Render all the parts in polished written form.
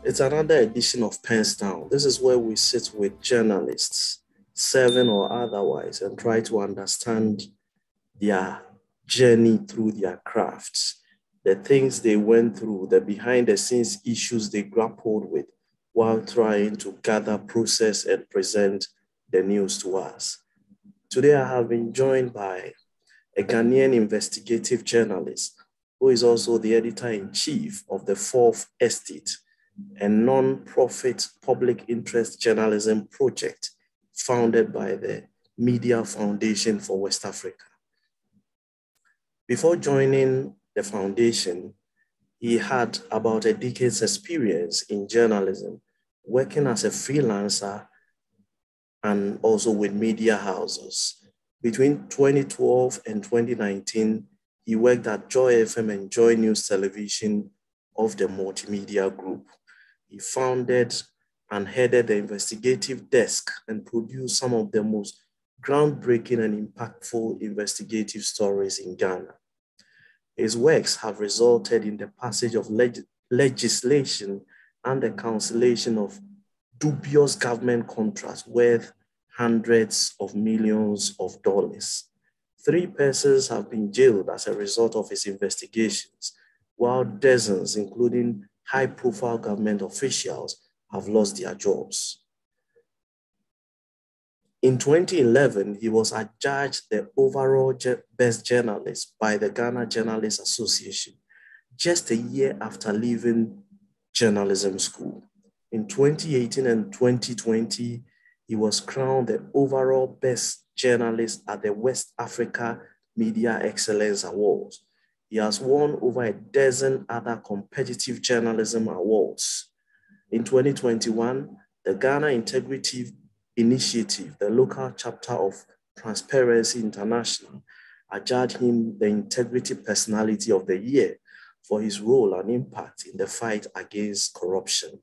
It's another edition of PENSDOWN. This is where we sit with journalists, serving or otherwise, and try to understand their journey through their crafts, the things they went through, the behind the scenes issues they grappled with while trying to gather, process, and present the news to us. Today, I have been joined by a Ghanaian investigative journalist who is also the editor-in-chief of the Fourth Estate, a non-profit public interest journalism project founded by the Media Foundation for West Africa. Before joining the foundation, he had about a decade's experience in journalism, working as a freelancer and also with media houses. Between 2012 and 2019, he worked at Joy FM and Joy News Television of the Multimedia Group. He founded and headed the investigative desk and produced some of the most groundbreaking and impactful investigative stories in Ghana. His works have resulted in the passage of legislation and the cancellation of dubious government contracts worth hundreds of millions of dollars. 3 persons have been jailed as a result of his investigations, while dozens, including high-profile government officials, have lost their jobs. In 2011, he was adjudged the overall best journalist by the Ghana Journalists Association, just a year after leaving journalism school. In 2018 and 2020, he was crowned the overall best journalist at the West Africa Media Excellence Awards. He has won over a dozen other competitive journalism awards. In 2021, the Ghana Integrity Initiative, the local chapter of Transparency International, adjudged him the Integrity Personality of the Year for his role and impact in the fight against corruption.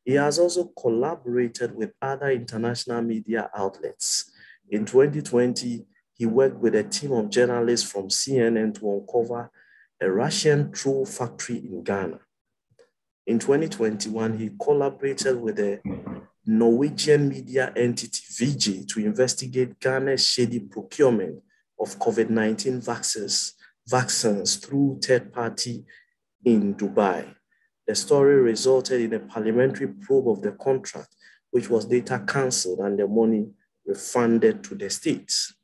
He has also collaborated with other international media outlets. In 2020, he worked with a team of journalists from CNN to uncover a Russian troll factory in Ghana. In 2021, he collaborated with a Norwegian media entity, VG, to investigate Ghana's shady procurement of COVID-19 vaccines through third party in Dubai. The story resulted in a parliamentary probe of the contract, which was later cancelled and the money refunded to the states.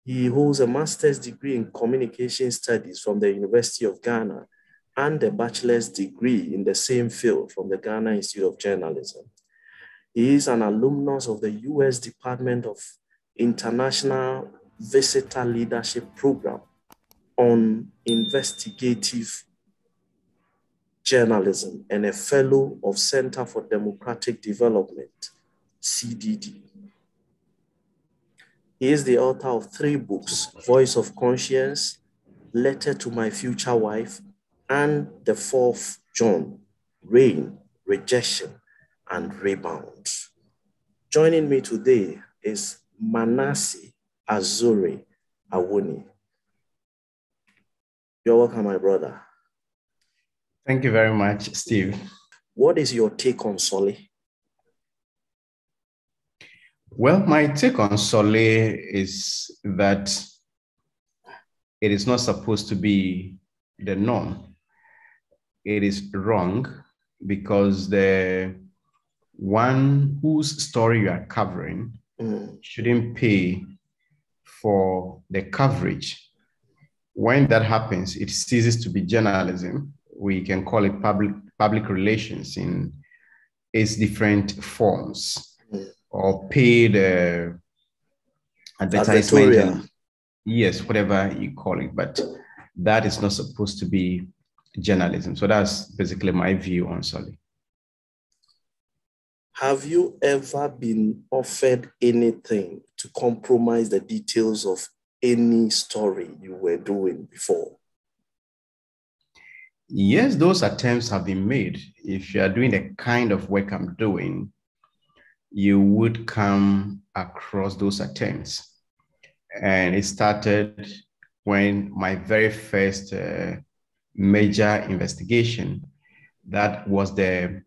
He holds a master's degree in communication studies from the University of Ghana and a bachelor's degree in the same field from the Ghana Institute of Journalism. He is an alumnus of the US Department of International Visitor Leadership Program on investigative journalism and a fellow of Center for Democratic Development, CDD. He is the author of 3 books, Voice of Conscience, Letter to My Future Wife, and the 4th John, Rain, Rejection, and Rebound. Joining me today is Manasseh Azure Awuni. You're welcome, my brother. Thank you very much, Steve. What is your take on Sole? Well, my take on Sole is that it is not supposed to be the norm. It is wrong because the one whose story you are covering shouldn't pay for the coverage. When that happens, it ceases to be journalism. We can call it public relations in its different forms, or paid advertisement. Yes, whatever you call it, but that is not supposed to be journalism. So that's basically my view on Sole. Have you ever been offered anything to compromise the details of any story you were doing before? Yes, those attempts have been made. If you are doing the kind of work I'm doing, you would come across those attempts. And it started when my very first major investigation That was the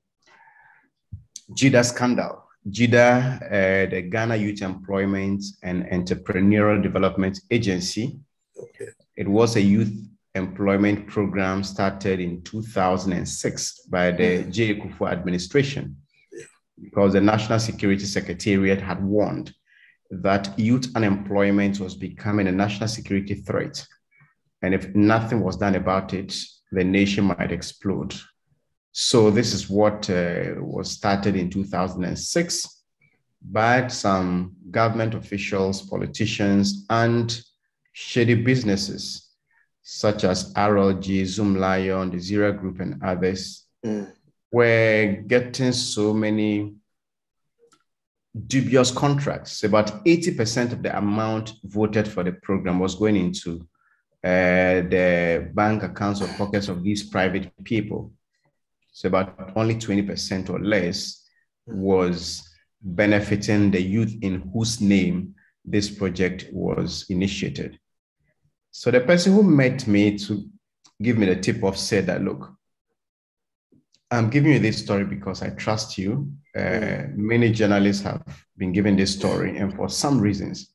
JIDA scandal. JIDA, the Ghana Youth Employment and Entrepreneurial Development Agency. Okay. It was a youth employment program started in 2006 by the J. Kufuor administration, because the National Security Secretariat had warned that youth unemployment was becoming a national security threat. And if nothing was done about it, the nation might explode. So this is what was started in 2006 by some government officials, politicians, and shady businesses, such as RLG, Zoom Lion, the Zira Group, and others, were getting so many dubious contracts. About 80% of the amount voted for the program was going into the bank accounts or pockets of these private people. So about only 20% or less was benefiting the youth in whose name this project was initiated. So the person who met me to give me the tip-off said that, look, I'm giving you this story because I trust you. Many journalists have been given this story, and for some reasons,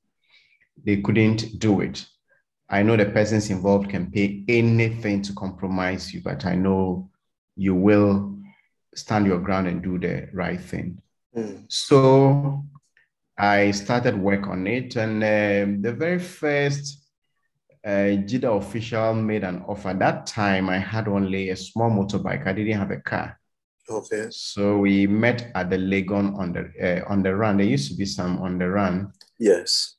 they couldn't do it. I know the persons involved can pay anything to compromise you, but I know you will stand your ground and do the right thing. So I started work on it, and the very first JIDA official made an offer. That time I had only a small motorbike. I didn't have a car. Okay. So we met at the Legon on the run. There used to be some on the run. Yes.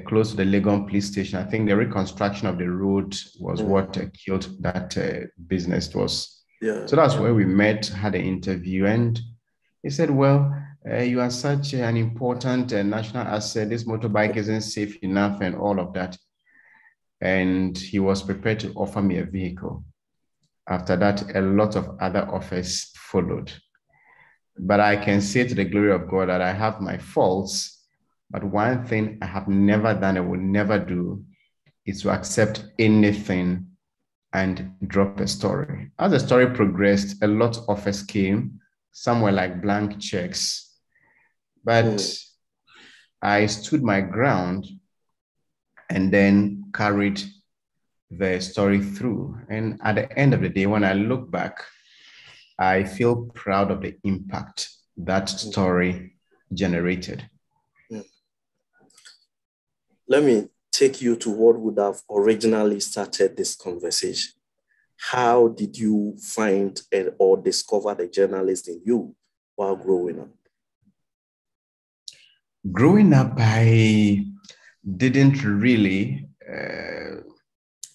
Close to the Legon police station. I think the reconstruction of the road was what killed that business. So that's where we met, had an interview, and he said, well, you are such an important national asset. This motorbike isn't safe enough and all of that. And he was prepared to offer me a vehicle. After that, a lot of other offers followed. But I can say to the glory of God that I have my faults, but one thing I have never done and will never do is to accept anything and drop a story. As the story progressed, a lot of offers came. Some were like blank checks. But I stood my ground and then carried the story through. And at the end of the day, when I look back, I feel proud of the impact that story generated. Let me take you to what would have originally started this conversation. How did you find or discover the journalist in you while growing up? Growing up, I didn't really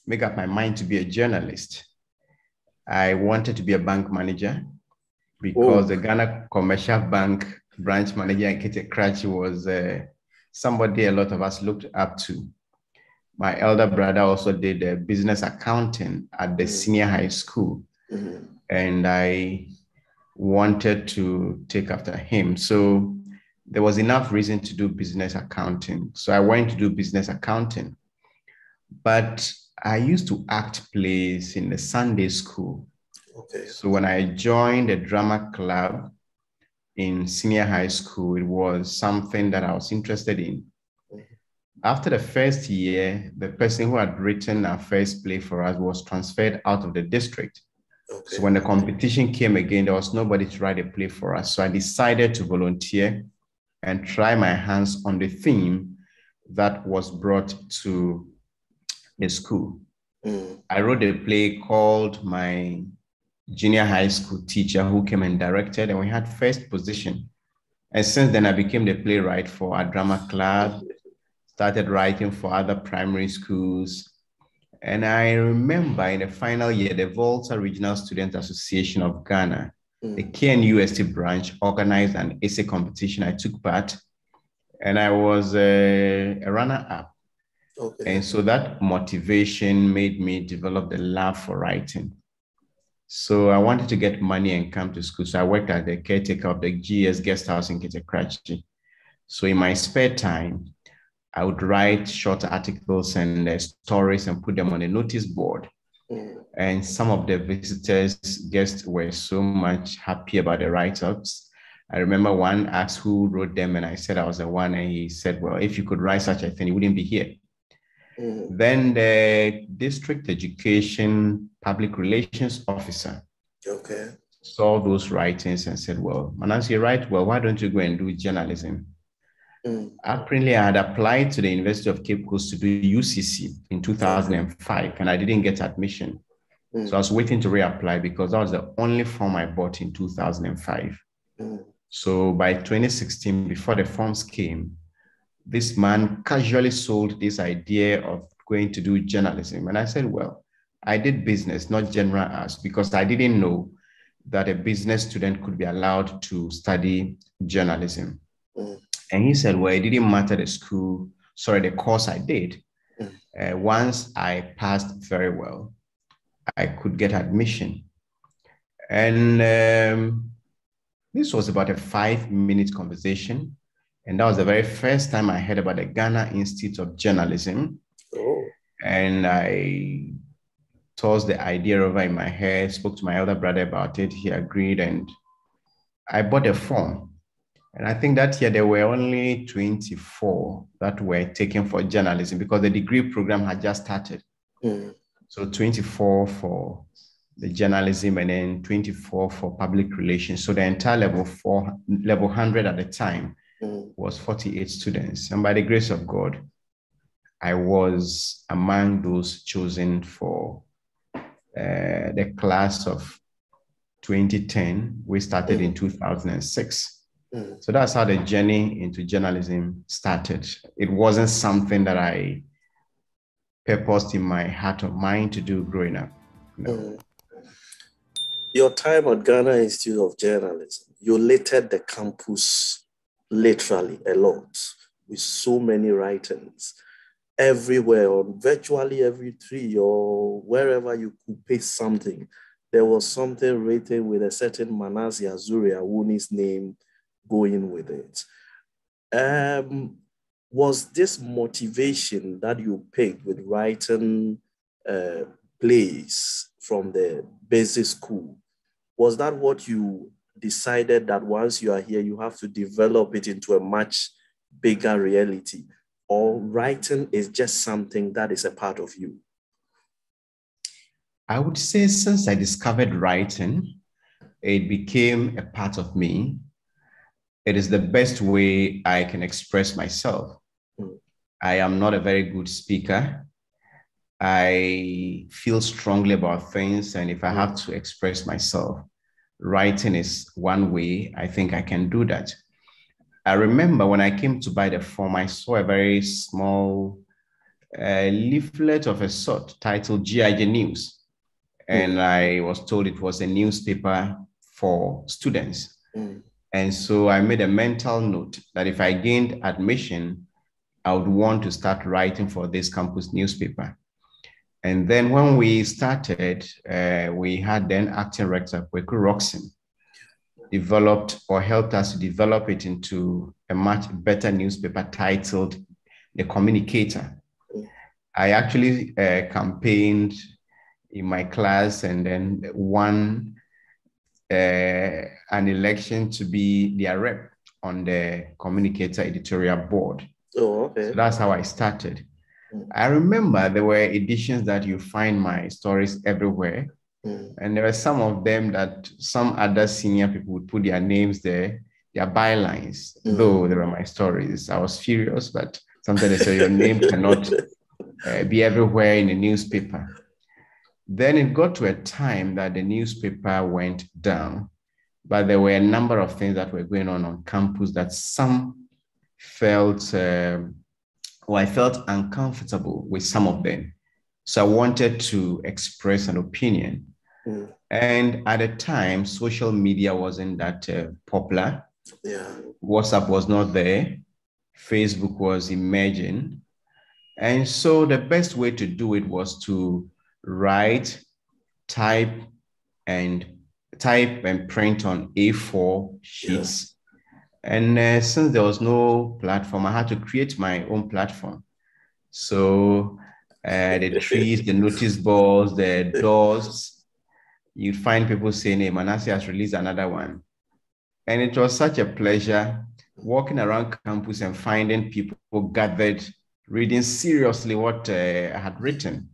make up my mind to be a journalist. I wanted to be a bank manager because the Ghana Commercial Bank branch manager in Kete was somebody a lot of us looked up to. My elder brother also did business accounting at the senior high school, and I wanted to take after him. So there was enough reason to do business accounting. So I went to do business accounting. But I used to act plays in the Sunday school. Okay. So when I joined the drama club in senior high school, it was something that I was interested in. After the first year, the person who had written our first play for us was transferred out of the district. Okay. So when the competition came again, there was nobody to write a play for us. So I decided to volunteer and try my hands on the theme that was brought to the school. I wrote a play called My Junior High School Teacher, who came and directed, and we had first position. And since then, I became the playwright for our drama club, started writing for other primary schools. And I remember in the final year, the Volta Regional Student Association of Ghana, the KNUST branch, organized an essay competition. I took part, and I was a runner-up. Okay. And so that motivation made me develop the love for writing. So I wanted to get money and come to school. So I worked as the caretaker of the GS guest house in Kete. So in my spare time, I would write short articles and stories and put them on a notice board. And some of the visitors, guests were so much happy about the write-ups. I remember one asked who wrote them, and I said I was the one, and he said, well, if you could write such a thing, you wouldn't be here. Then the district education public relations officer saw those writings and said, well, Manasseh, you write well, why don't you go and do journalism? Apparently, I had applied to the University of Cape Coast to do UCC in 2005, and I didn't get admission. So I was waiting to reapply because that was the only form I bought in 2005. So by 2016, before the forms came, this man casually sold this idea of going to do journalism. And I said, well, I did business, not general arts, because I didn't know that a business student could be allowed to study journalism. And he said, well, it didn't matter the course I did. Once I passed very well, I could get admission. And this was about a 5-minute conversation. And that was the very first time I heard about the Ghana Institute of Journalism. And I tossed the idea over in my head, spoke to my elder brother about it. He agreed, and I bought a form. And I think that year there were only 24 that were taken for journalism because the degree program had just started. So 24 for the journalism and then 24 for public relations. So the entire level 100 at the time was 48 students. And by the grace of God, I was among those chosen for the class of 2010. We started in 2006. So that's how the journey into journalism started. It wasn't something that I purposed in my heart or mind to do growing up. No. Your time at Ghana Institute of Journalism, you littered the campus literally a lot with so many writings everywhere, on virtually every tree or wherever you could paste something. There was something written with a certain Manasseh Azure Awuni's name going with it. Was this motivation that you picked with writing plays from the basic school, was that what you decided that once you are here, you have to develop it into a much bigger reality? Or writing is just something that is a part of you? I would say since I discovered writing, it became a part of me. It is the best way I can express myself. I am not a very good speaker. I feel strongly about things, and if I have to express myself, writing is one way I think I can do that. I remember when I came to buy the form, I saw a very small leaflet of a sort titled GIJ News. And I was told it was a newspaper for students. And so I made a mental note that if I gained admission, I would want to start writing for this campus newspaper. And then when we started, we had then acting rector, Kweku Roxon, developed or helped us to develop it into a much better newspaper titled The Communicator. I actually campaigned in my class and then won an election to be their rep on the Communicator editorial board. So that's how I started. I remember there were editions that you find my stories everywhere. And there were some of them that some other senior people would put their names there, their bylines, though they were my stories. I was furious, but sometimes they say your name cannot be everywhere in the newspaper. Then it got to a time that the newspaper went down, but there were a number of things that were going on campus that some felt, I felt uncomfortable with some of them. So I wanted to express an opinion. And at the time, social media wasn't that popular. WhatsApp was not there. Facebook was emerging. And so the best way to do it was to write, type and print on A4 sheets. And since there was no platform, I had to create my own platform. So The trees, the notice boards, the doors. You'd find people saying, hey, Manasseh has released another one. And it was such a pleasure walking around campus and finding people gathered, reading seriously what I had written.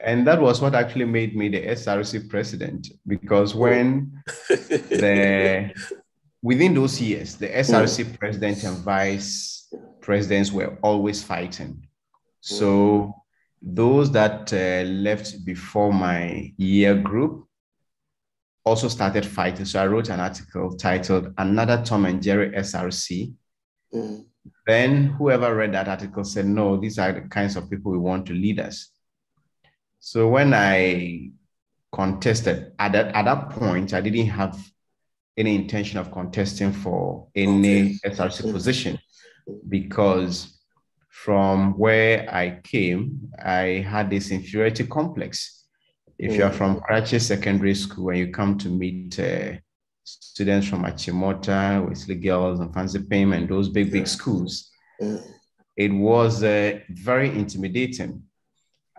And that was what actually made me the SRC president, because when within those years, the SRC president and vice presidents were always fighting. So those that left before my year group also started fighting. So I wrote an article titled Another Tom and Jerry SRC. Then whoever read that article said, no, these are the kinds of people we want to lead us. So when I contested, at that point, I didn't have any intention of contesting for any SRC position, because from where I came, I had this inferiority complex. If you're from Karachi Secondary School and you come to meet students from Achimota, Wesley Girls, and Fancy Payne, and those big schools, it was very intimidating.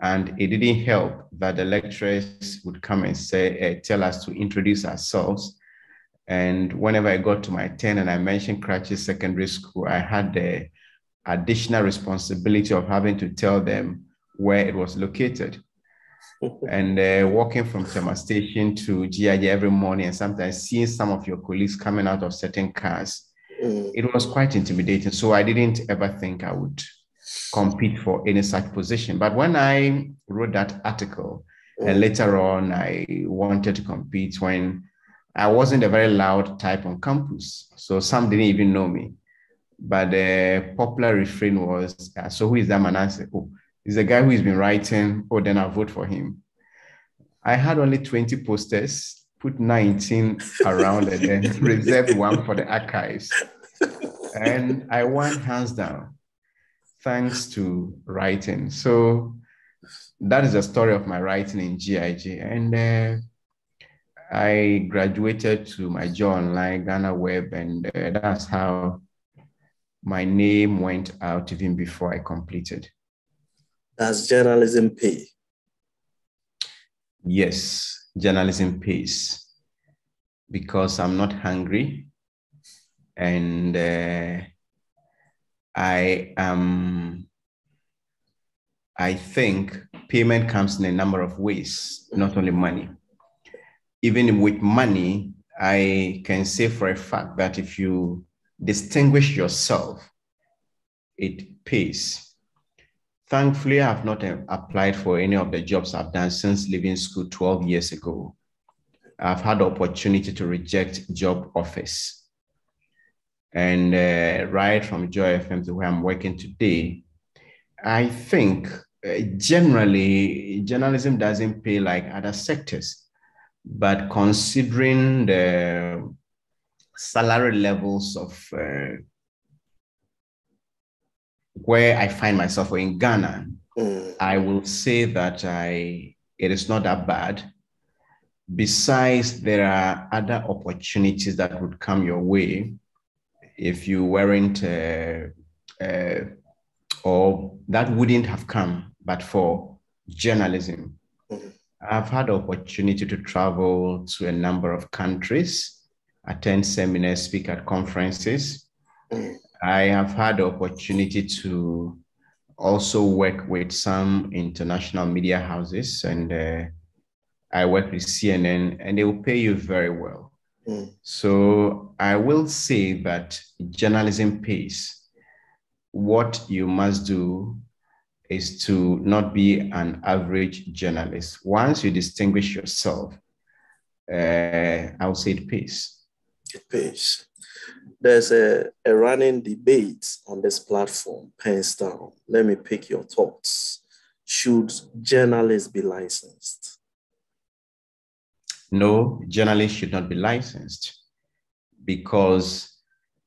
And it didn't help that the lecturers would come and say, tell us to introduce ourselves. And whenever I got to my turn and I mentioned Karachi Secondary School, I had the additional responsibility of having to tell them where it was located. And walking from Tema Station to GIG every morning, and sometimes seeing some of your colleagues coming out of certain cars, it was quite intimidating. So I didn't ever think I would compete for any such position. But when I wrote that article, and later on I wanted to compete, when I wasn't a very loud type on campus, so some didn't even know me. But the popular refrain was, so who is that Manasseh? Oh, he's the guy who has been writing, oh, then I'll vote for him. I had only 20 posters, put 19 around and then reserved one for the archives. And I won hands down, thanks to writing. So that is the story of my writing in GIG. And I graduated to my job online, Ghana Web, and that's how my name went out even before I completed. Does journalism pay? Yes, journalism pays, because I'm not hungry, and I think payment comes in a number of ways, not only money. Even with money, I can say for a fact that if you distinguish yourself, it pays. Thankfully, I have not applied for any of the jobs I've done since leaving school 12 years ago. I've had the opportunity to reject job offers. And right from Joy FM to where I'm working today, I think generally journalism doesn't pay like other sectors. But considering the salary levels of where I find myself in Ghana, I will say that it is not that bad. Besides, there are other opportunities that would come your way if you weren't, or that wouldn't have come, but for journalism. I've had the opportunity to travel to a number of countries, attend seminars, speak at conferences. I have had the opportunity to also work with some international media houses, and I work with CNN, and they will pay you very well. So I will say that journalism pays. What you must do is to not be an average journalist. Once you distinguish yourself, I would say it pays. It pays. There's a running debate on this platform, PENSDOWN. Let me pick your thoughts. Should journalists be licensed? No, journalists should not be licensed, because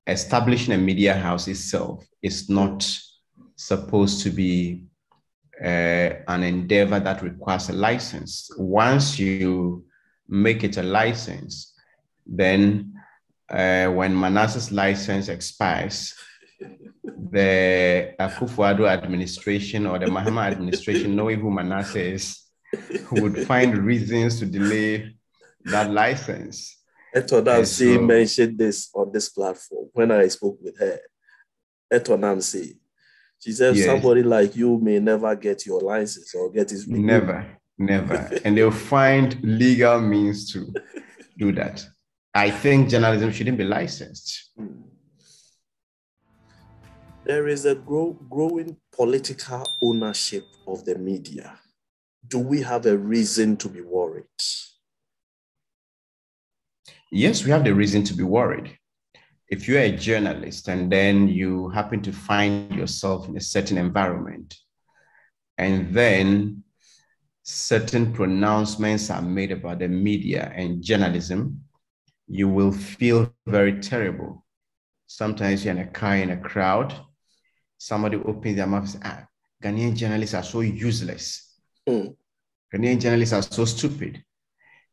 establishing a media house itself is not supposed to be an endeavor that requires a license. Once you make it a license, then when Manasseh's license expires, the Akufo-Addo administration or the Mahama administration, knowing who Manasseh is, would find reasons to delay that license. Etonamsi mentioned this on this platform when I spoke with her. Etonamsi, she said, yes, somebody like you may never get your license or get his renewal. Never. And they'll find legal means to do that. I think journalism shouldn't be licensed. There is a growing political ownership of the media. Do we have a reason to be worried? Yes, we have the reason to be worried. If you're a journalist and then you happen to find yourself in a certain environment, and then certain pronouncements are made about the media and journalism, you will feel very terrible. Sometimes you're in a car, in a crowd, somebody opens their mouth and says, Ghanaian journalists are so useless. Ghanaian journalists are so stupid.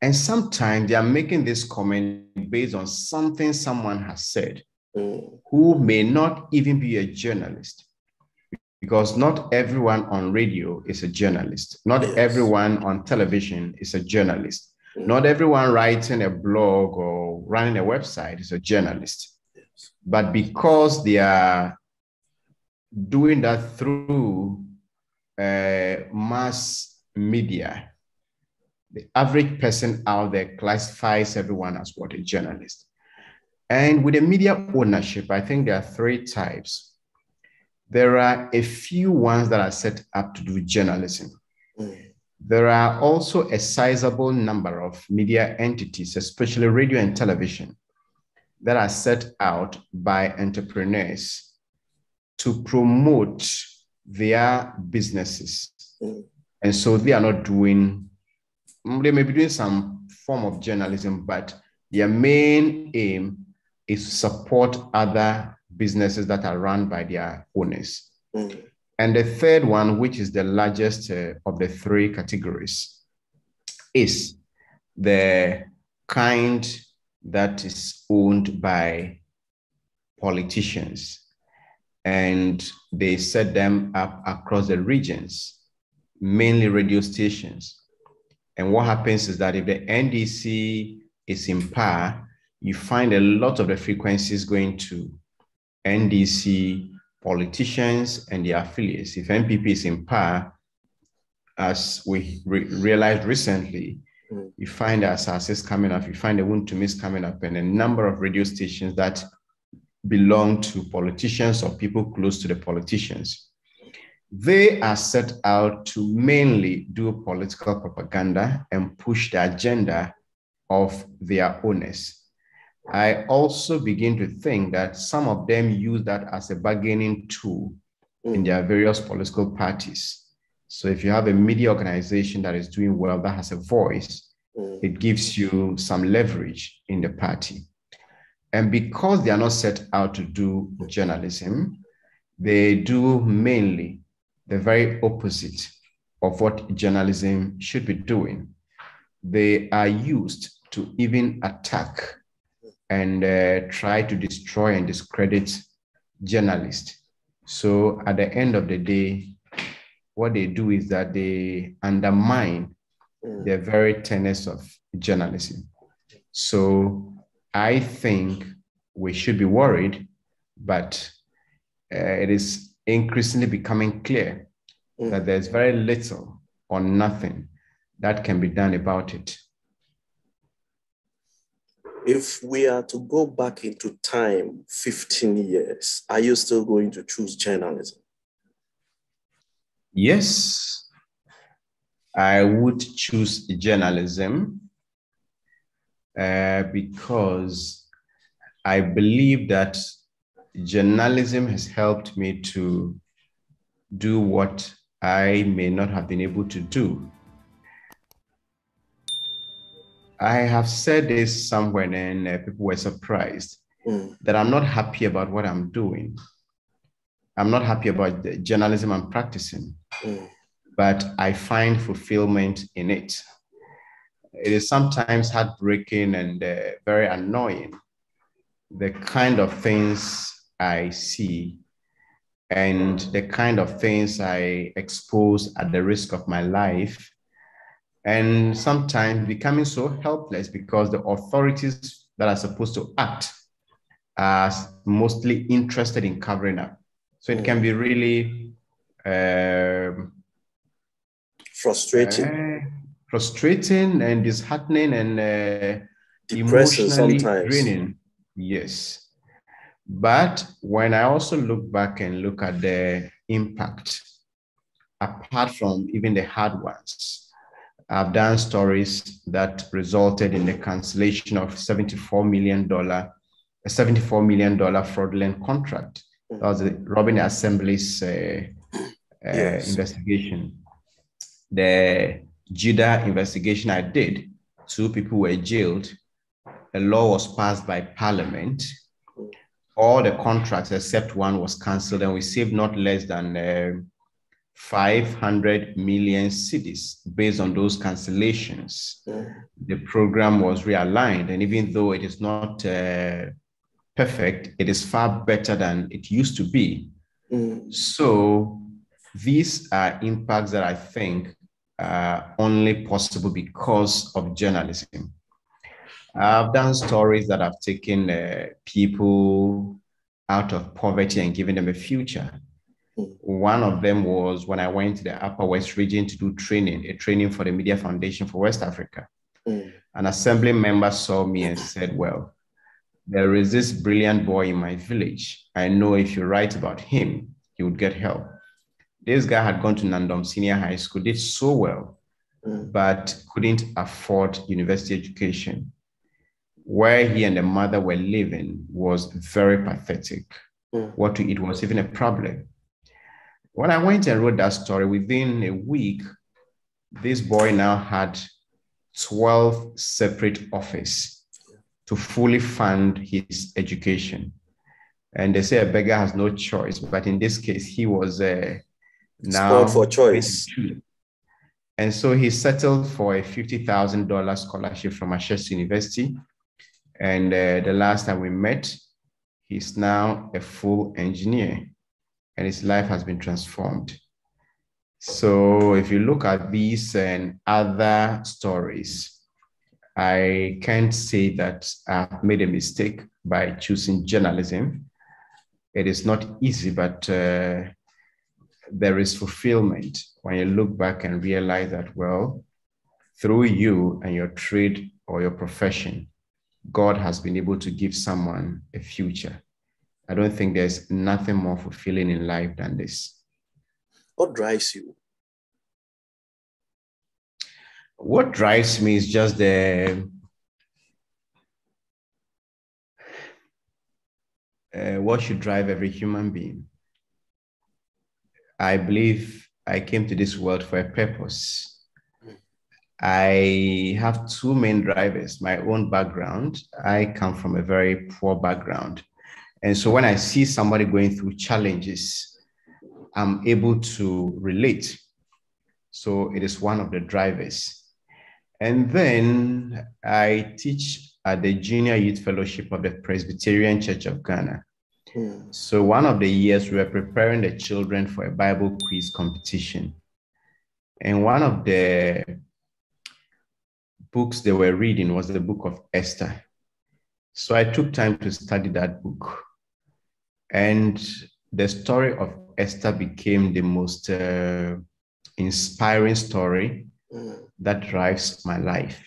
And sometimes they are making this comment based on something someone has said, who may not even be a journalist. Because not everyone on radio is a journalist. Not everyone on television is a journalist. Not everyone writing a blog or running a website is a journalist. But because they are doing that through mass media, the average person out there classifies everyone as what? A journalist. And with the media ownership, I think there are three types. There are a few ones that are set up to do journalism. There are also a sizable number of media entities, especially radio and television, that are set out by entrepreneurs to promote their businesses. And so they are not doing, they may be doing some form of journalism, but their main aim is to support other businesses that are run by their owners. And the third one, which is the largest of the three categories, is the kind that is owned by politicians. And they set them up across the regions, mainly radio stations. And what happens is that if the NDC is in power, you find a lot of the frequencies going to NDC politicians and their affiliates. If NPP is in power, as we realized recently, you find the Assassins coming up, you find the Wuntumis coming up, and a number of radio stations that belong to politicians or people close to the politicians. They are set out to mainly do political propaganda and push the agenda of their owners. I also begin to think that some of them use that as a bargaining tool in their various political parties. So if you have a media organization that is doing well, that has a voice, it gives you some leverage in the party. And because they are not set out to do journalism, they do mainly the very opposite of what journalism should be doing. They are used to even attack and try to destroy and discredit journalists. So at the end of the day, what they do is that they undermine the very tenets of journalism. So I think we should be worried, but it is increasingly becoming clear that there's very little or nothing that can be done about it. If we are to go back into time 15 years, are you still going to choose journalism? Yes, I would choose journalism because I believe that journalism has helped me to do what I may not have been able to do. I have said this somewhere and people were surprised that I'm not happy about what I'm doing. I'm not happy about the journalism I'm practicing, but I find fulfillment in it. It is sometimes heartbreaking and very annoying, the kind of things I see and the kind of things I expose at the risk of my life, and sometimes becoming so helpless because the authorities that are supposed to act are mostly interested in covering up. So it can be really frustrating and disheartening and depressing emotionally sometimes. draining. Yes. But when I also look back and look at the impact, apart from even the hard ones, I've done stories that resulted in the cancellation of $74 million fraudulent contract. That was the Robin Assembly's investigation. The Judah investigation I did, 2 people were jailed. A law was passed by Parliament. All the contracts except one was cancelled, and we saved not less than 500 million cedis based on those cancellations. The program was realigned, and even though it is not perfect, it is far better than it used to be. So these are impacts that I think are only possible because of journalism. I've done stories that have taken people out of poverty and given them a future. One of them was when I went to the Upper West region to do a training for the Media Foundation for West Africa. An assembly member saw me and said, well, there is this brilliant boy in my village. I know if you write about him, he would get help. This guy had gone to Nandom Senior High School, did so well, but couldn't afford university education. Where he and the mother were living was very pathetic. What to eat was even a problem. When I went and wrote that story, within a week, this boy now had 12 separate offers to fully fund his education. And they say a beggar has no choice, but in this case, he was now scored for choice. And so he settled for a $50,000 scholarship from Manchester University. And the last time we met, he's now a full engineer and his life has been transformed. So if you look at these and other stories, I can't say that I've made a mistake by choosing journalism. It is not easy, but there is fulfillment when you look back and realize that, well, through you and your trade or your profession, God has been able to give someone a future. I don't think there's nothing more fulfilling in life than this. What drives you? What drives me is just what should drive every human being. I believe I came to this world for a purpose. I have 2 main drivers. My own background, I come from a very poor background. And so when I see somebody going through challenges, I'm able to relate. So it is one of the drivers. And then I teach at the Junior Youth Fellowship of the Presbyterian Church of Ghana. So one of the years we were preparing the children for a Bible quiz competition. And one of the books they were reading was the book of Esther. So I took time to study that book. And the story of Esther became the most inspiring story that drives my life.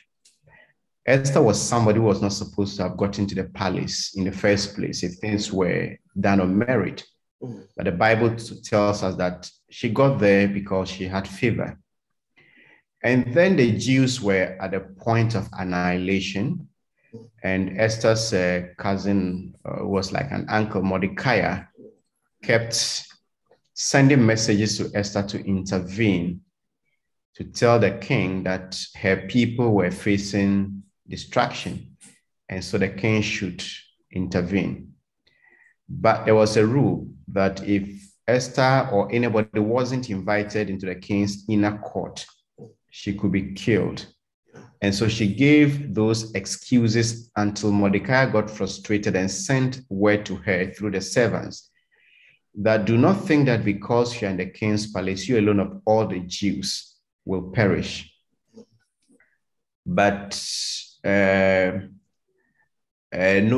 Esther was somebody who was not supposed to have gotten to the palace in the first place if things were done on merit. But the Bible tells us that she got there because she had favor. And then the Jews were at a point of annihilation. And Esther's cousin was like an uncle, Mordecai, kept sending messages to Esther to intervene, to tell the king that her people were facing destruction. And so the king should intervene. But there was a rule that if Esther or anybody wasn't invited into the king's inner court, she could be killed. And so she gave those excuses until Mordecai got frustrated and sent word to her through the servants. that do not think that because you are in the king's palace, you alone of all the Jews will perish. But know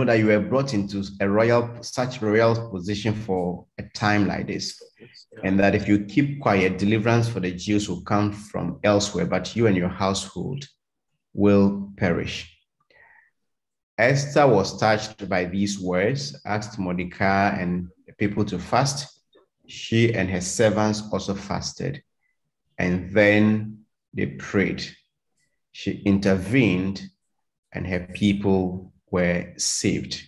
that you were brought into such royal position for a time like this. And that if you keep quiet, deliverance for the Jews will come from elsewhere, but you and your household will perish. Esther was touched by these words, asked Mordecai and the people to fast. She and her servants also fasted. And then they prayed. She intervened and her people were saved.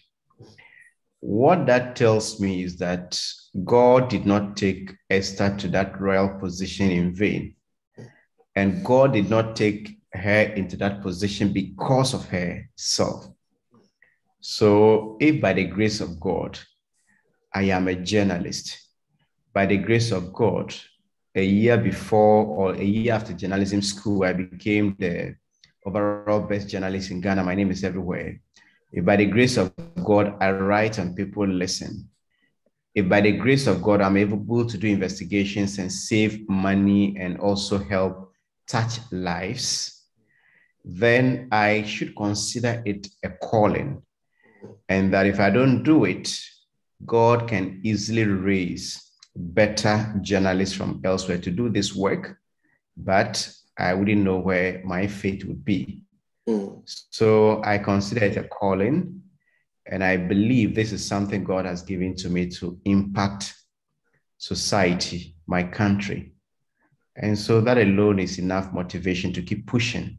What that tells me is that God did not take Esther to that royal position in vain. And God did not take her into that position because of herself. So if by the grace of God, I am a journalist, by the grace of God, a year before or a year after journalism school, I became the overall best journalist in Ghana. My name is everywhere. If by the grace of God, I write and people listen. If by the grace of God, I'm able to do investigations and save money and also help touch lives, then I should consider it a calling. And that if I don't do it, God can easily raise better journalists from elsewhere to do this work, but I wouldn't know where my fate would be. So I consider it a calling, and I believe this is something God has given to me to impact society, my country. And so that alone is enough motivation to keep pushing,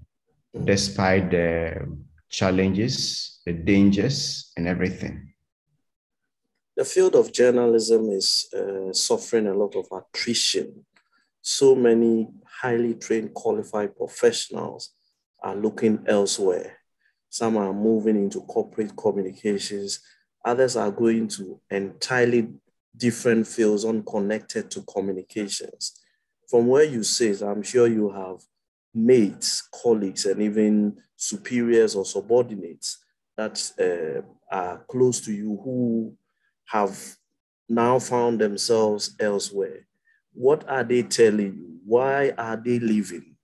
despite the challenges, the dangers, and everything. The field of journalism is suffering a lot of attrition. So many highly trained, qualified professionals are looking elsewhere. Some are moving into corporate communications. Others are going to entirely different fields unconnected to communications. From where you sit, I'm sure you have mates, colleagues, and even superiors or subordinates that are close to you who have now found themselves elsewhere. What are they telling you? Why are they leaving?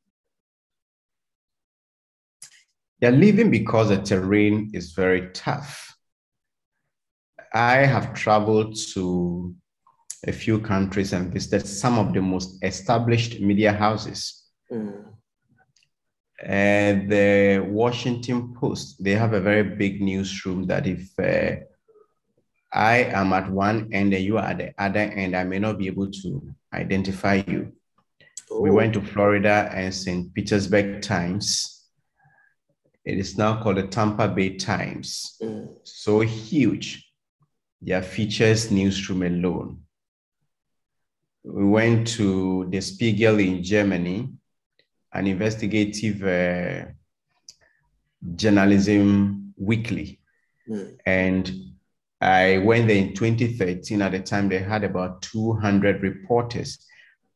They're leaving because the terrain is very tough. I have traveled to a few countries and visited some of the most established media houses. And the Washington Post, they have a very big newsroom that if I am at one end and you are at the other end, I may not be able to identify you. We went to Florida and St. Petersburg Times. It is now called the Tampa Bay Times. So huge. Their features newsroom alone. We went to the Spiegel in Germany, an investigative journalism weekly. And I went there in 2013. At the time, they had about 200 reporters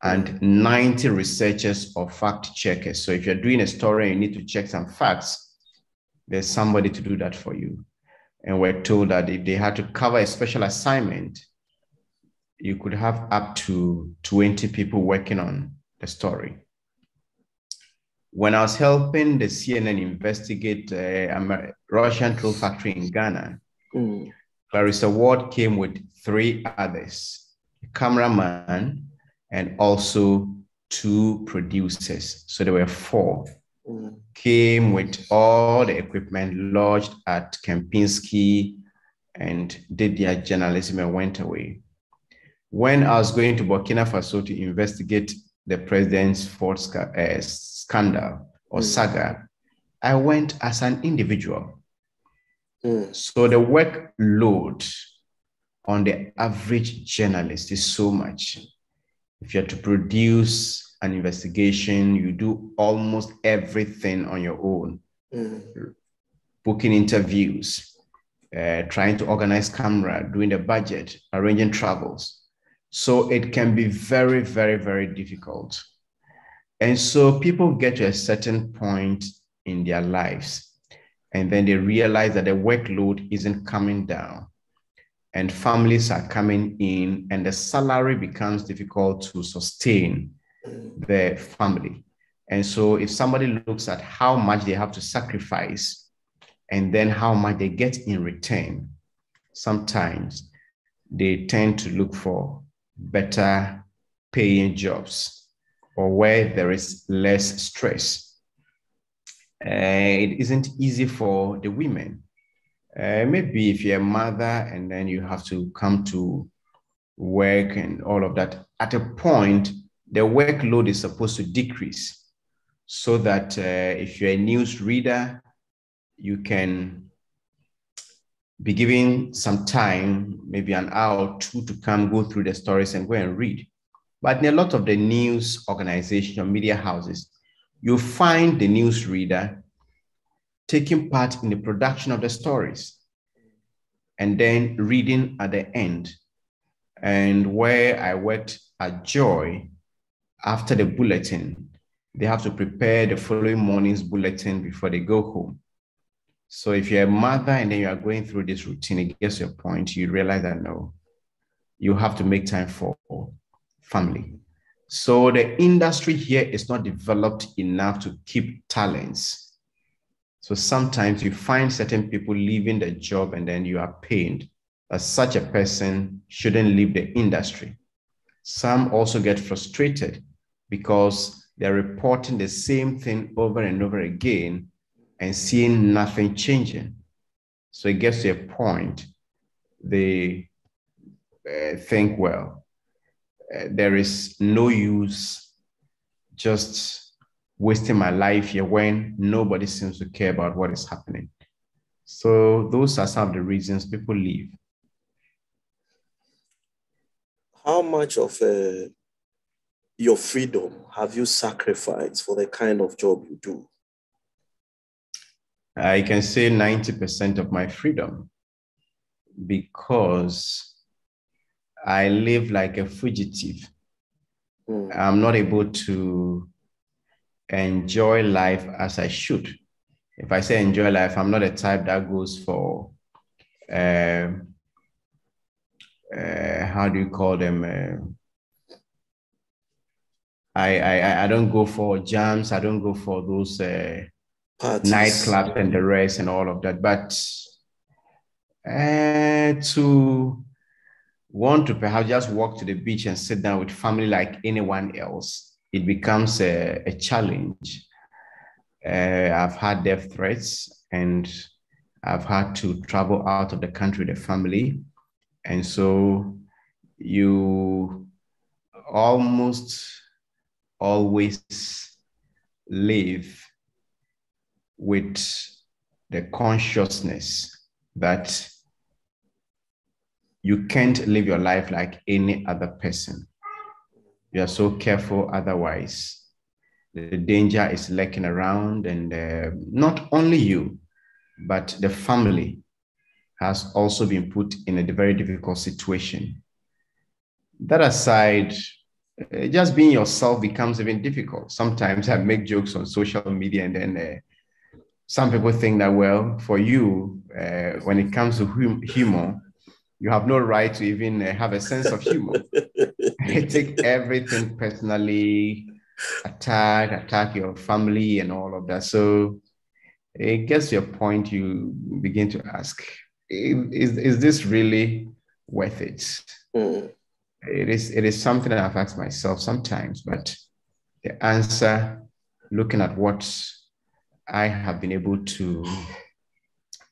and 90 researchers or fact checkers. So if you're doing a story and you need to check some facts, there's somebody to do that for you. And we're told that if they had to cover a special assignment, you could have up to 20 people working on the story. When I was helping the CNN investigate a Russian troll factory in Ghana, Clarissa Ward came with 3 others, a cameraman and also 2 producers. So there were 4. Came with all the equipment, lodged at Kempinski and did their journalism and went away. When I was going to Burkina Faso to investigate the president's Ford scandal or saga, I went as an individual. So the workload on the average journalist is so much. If you have to produce an investigation, you do almost everything on your own. Booking interviews, trying to organize camera, doing the budget, arranging travels. So it can be very, very, very difficult. And so people get to a certain point in their lives, and then they realize that the workload isn't coming down. and families are coming in, and the salary becomes difficult to sustain the family. And so if somebody looks at how much they have to sacrifice and then how much they get in return, sometimes they tend to look for better paying jobs or where there is less stress. It isn't easy for the women. Maybe if you're a mother and then you have to come to work and all of that, at a point, the workload is supposed to decrease so that if you're a news reader, you can be given some time, maybe an hour or two, to come go through the stories and go and read. But in a lot of the news organizations or media houses, you find the news reader taking part in the production of the stories and then reading at the end. And where I worked at Joy, after the bulletin, they have to prepare the following morning's bulletin before they go home. So if you're a mother and then you are going through this routine, it gets to a point, you realize that no, you have to make time for family. So the industry here is not developed enough to keep talents. So sometimes you find certain people leaving the job and then you are pained that such a person shouldn't leave the industry. Some also get frustrated because they're reporting the same thing over and over again and seeing nothing changing. So it gets to a point they think, well, there is no use just wasting my life here when nobody seems to care about what is happening. So those are some of the reasons people leave. How much of your freedom have you sacrificed for the kind of job you do? I can say 90% of my freedom, because I live like a fugitive. I'm not able to enjoy life as I should. If I say enjoy life, I'm not a type that goes for, how do you call them? I don't go for jams. I don't go for those nightclubs and the rest and all of that. But to want to perhaps just walk to the beach and sit down with family like anyone else, it becomes a challenge. I've had death threats and I've had to travel out of the country with the family. And so you almost always live with the consciousness that you can't live your life like any other person. You are so careful otherwise. The danger is lurking around, and not only you, but the family has also been put in a very difficult situation. That aside, just being yourself becomes even difficult. Sometimes I make jokes on social media, and then some people think that, well, for you, when it comes to humor, you have no right to even have a sense of humor. Take everything personally, attack your family and all of that. So it gets to a point you begin to ask, is this really worth it? It is something that I've asked myself sometimes, but the answer, looking at what I have been able to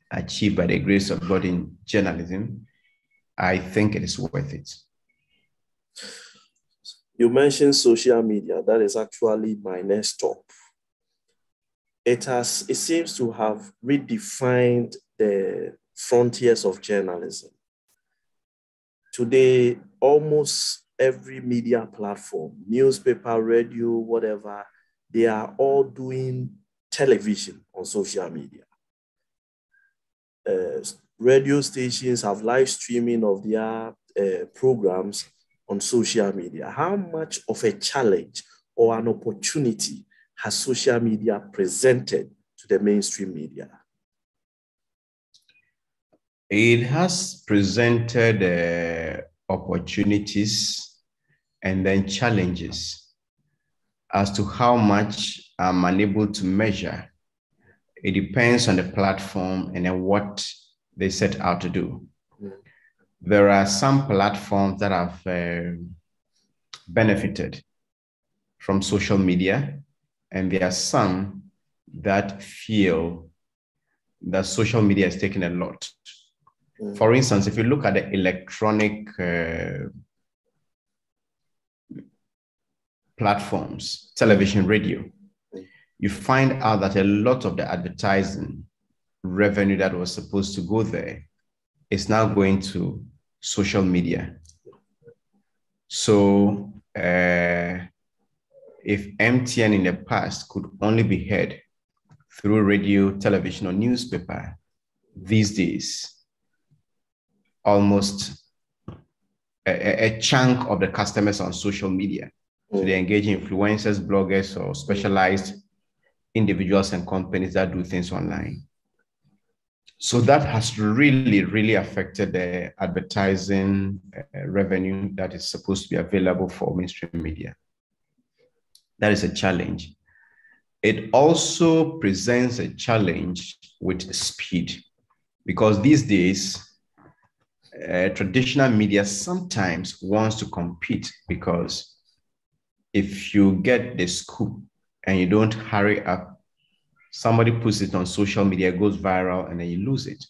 achieve by the grace of God in journalism, I think it is worth it. You mentioned social media. That is actually my next stop. It seems to have redefined the frontiers of journalism. Today, almost every media platform, newspaper, radio, whatever, they are all doing television on social media. Radio stations have live streaming of their programs on social media. How much of a challenge or an opportunity has social media presented to the mainstream media? It has presented opportunities and then challenges. As to how much I'm unable to measure, it depends on the platform and then what they set out to do. There are some platforms that have benefited from social media, and there are some that feel that social media is taking a lot. For instance, if you look at the electronic platforms, television, radio, you find out that a lot of the advertising revenue that was supposed to go there is now going to social media. So if MTN in the past could only be heard through radio, television, or newspaper, these days, almost a chunk of the customers on social media. So they engage influencers, bloggers, or specialized individuals and companies that do things online. So that has really, really affected the advertising revenue that is supposed to be available for mainstream media. That is a challenge. It also presents a challenge with speed, because these days, traditional media sometimes wants to compete, because if you get the scoop and you don't hurry up, somebody puts it on social media, it goes viral, and then you lose it.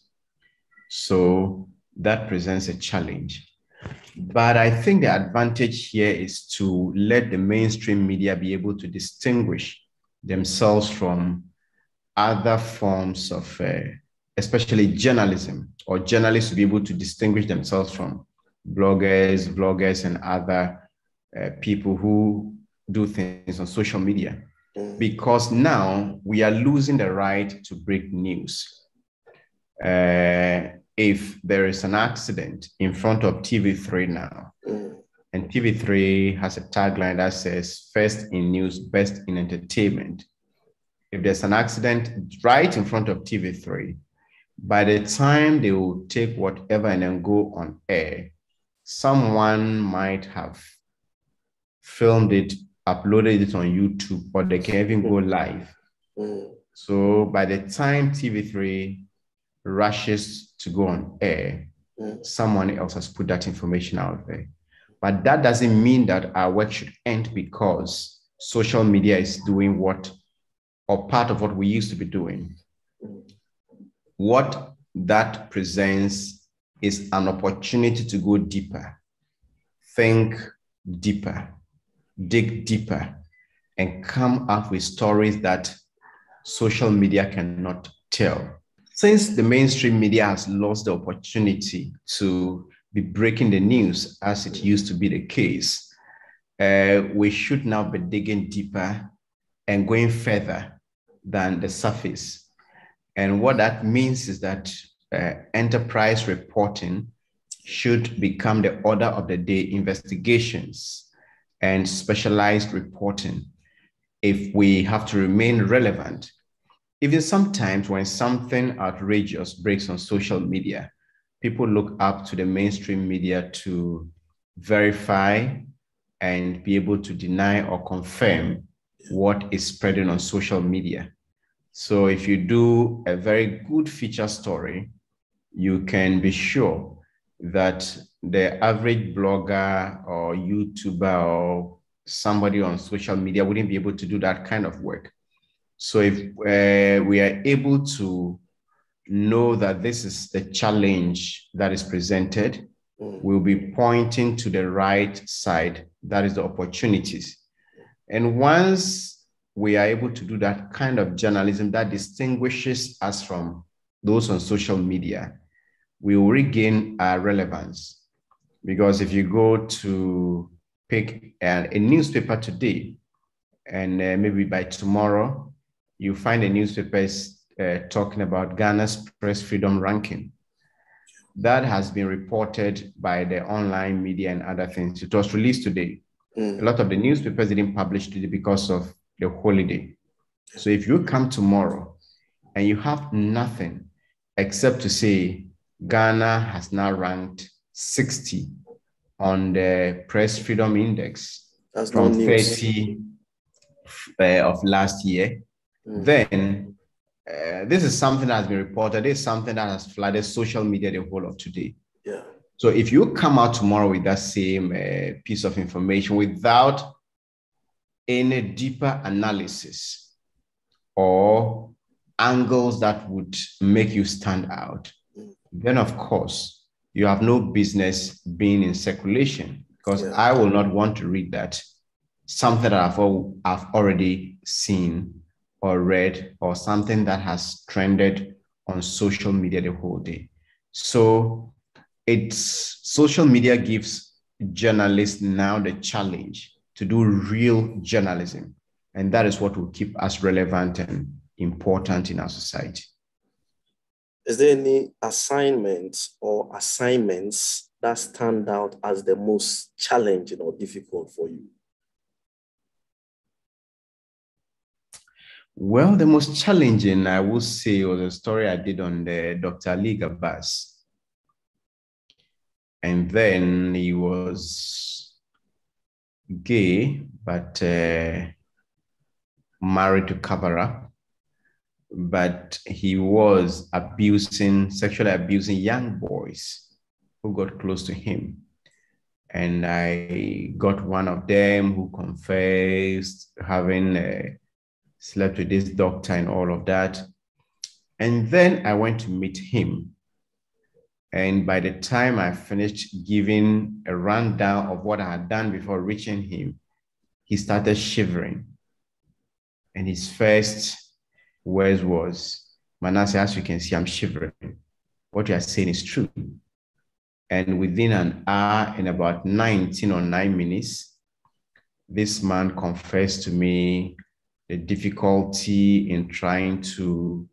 So that presents a challenge. But I think the advantage here is to let the mainstream media be able to distinguish themselves from other forms of, especially journalism, or journalists to be able to distinguish themselves from bloggers, vloggers, and other people who do things on social media. Because now we are losing the right to break news. If there is an accident in front of TV3 now, and TV3 has a tagline that says, "First in news, best in entertainment." If there's an accident right in front of TV3, by the time they will take whatever and then go on air, someone might have filmed it, uploaded it on YouTube, or they can even go live. So by the time TV3 rushes to go on air, someone else has put that information out there. But that doesn't mean that our work should end because social media is doing what, or part of what we used to be doing. What that presents is an opportunity to go deeper, think deeper, dig deeper, and come up with stories that social media cannot tell. Since the mainstream media has lost the opportunity to be breaking the news as it used to be the case, we should now be digging deeper and going further than the surface. And what that means is that enterprise reporting should become the order of the day, investigations and specialized reporting, if we have to remain relevant. Even sometimes when something outrageous breaks on social media, people look up to the mainstream media to verify and be able to deny or confirm what is spreading on social media. So if you do a very good feature story, you can be sure that the average blogger or YouTuber or somebody on social media wouldn't be able to do that kind of work. So if we are able to know that this is the challenge that is presented, we'll be pointing to the right side, that is the opportunities. And once we are able to do that kind of journalism that distinguishes us from those on social media, we will regain our relevance. Because if you go to pick a newspaper today, and maybe by tomorrow, you find a newspaper talking about Ghana's press freedom ranking. That has been reported by the online media and other things. It was released today. A lot of the newspapers didn't publish today because of the holiday. So if you come tomorrow and you have nothing except to say Ghana has now ranked 60 on the Press Freedom Index. That's from not news. 30 of last year. Then this is something that has been reported. It's something that has flooded social media the whole of today. Yeah. So if you come out tomorrow with that same piece of information without any deeper analysis or angles that would make you stand out, then of course you have no business being in circulation, because I will not want to read that, something that I've already seen or read, or something that has trended on social media the whole day. So social media gives journalists now the challenge to do real journalism. And that is what will keep us relevant and important in our society. Is there any assignments or assignments that stand out as the most challenging or difficult for you? Well, the most challenging, I would say, was a story I did on the Dr. Ali Gabas. And then he was gay, but married to cover up. But he was sexually abusing young boys who got close to him. And I got one of them who confessed having slept with this doctor and all of that. And then I went to meet him. And by the time I finished giving a rundown of what I had done before reaching him, he started shivering. And his first words was, "Manasseh, as you can see, I'm shivering. What you are saying is true." And within an hour and about 19 or 9 minutes, this man confessed to me the difficulty in trying to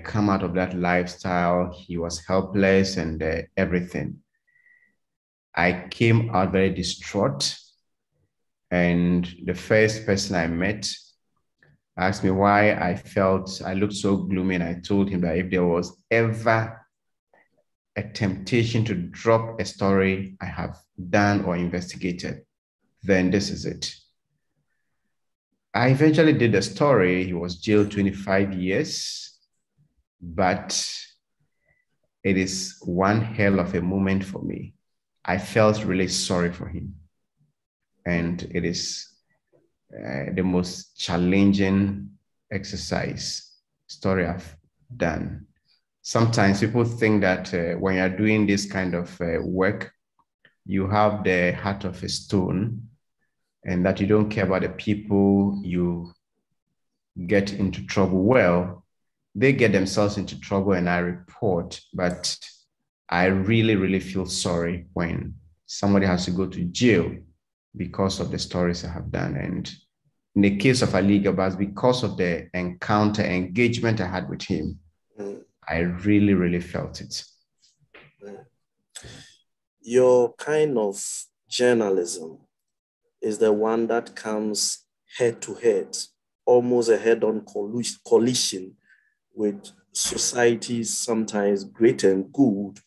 come out of that lifestyle. He was helpless and everything. I came out very distraught. And the first person I met asked me why I looked so gloomy. And I told him that if there was ever a temptation to drop a story I have done or investigated, then this is it. I eventually did the story. He was jailed 25 years, but it is one hell of a moment for me. I felt really sorry for him. And it is the most challenging story I've done. Sometimes people think that when you're doing this kind of work, you have the heart of a stone and that you don't care about the people you get into trouble. Well, they get themselves into trouble and I report, but I really, really feel sorry when somebody has to go to jail because of the stories I have done. And in the case of Ali Gabas, because of the engagement I had with him, I really, really felt it. Your kind of journalism is the one that comes head to head, almost a head-on collision with societies, sometimes great and good,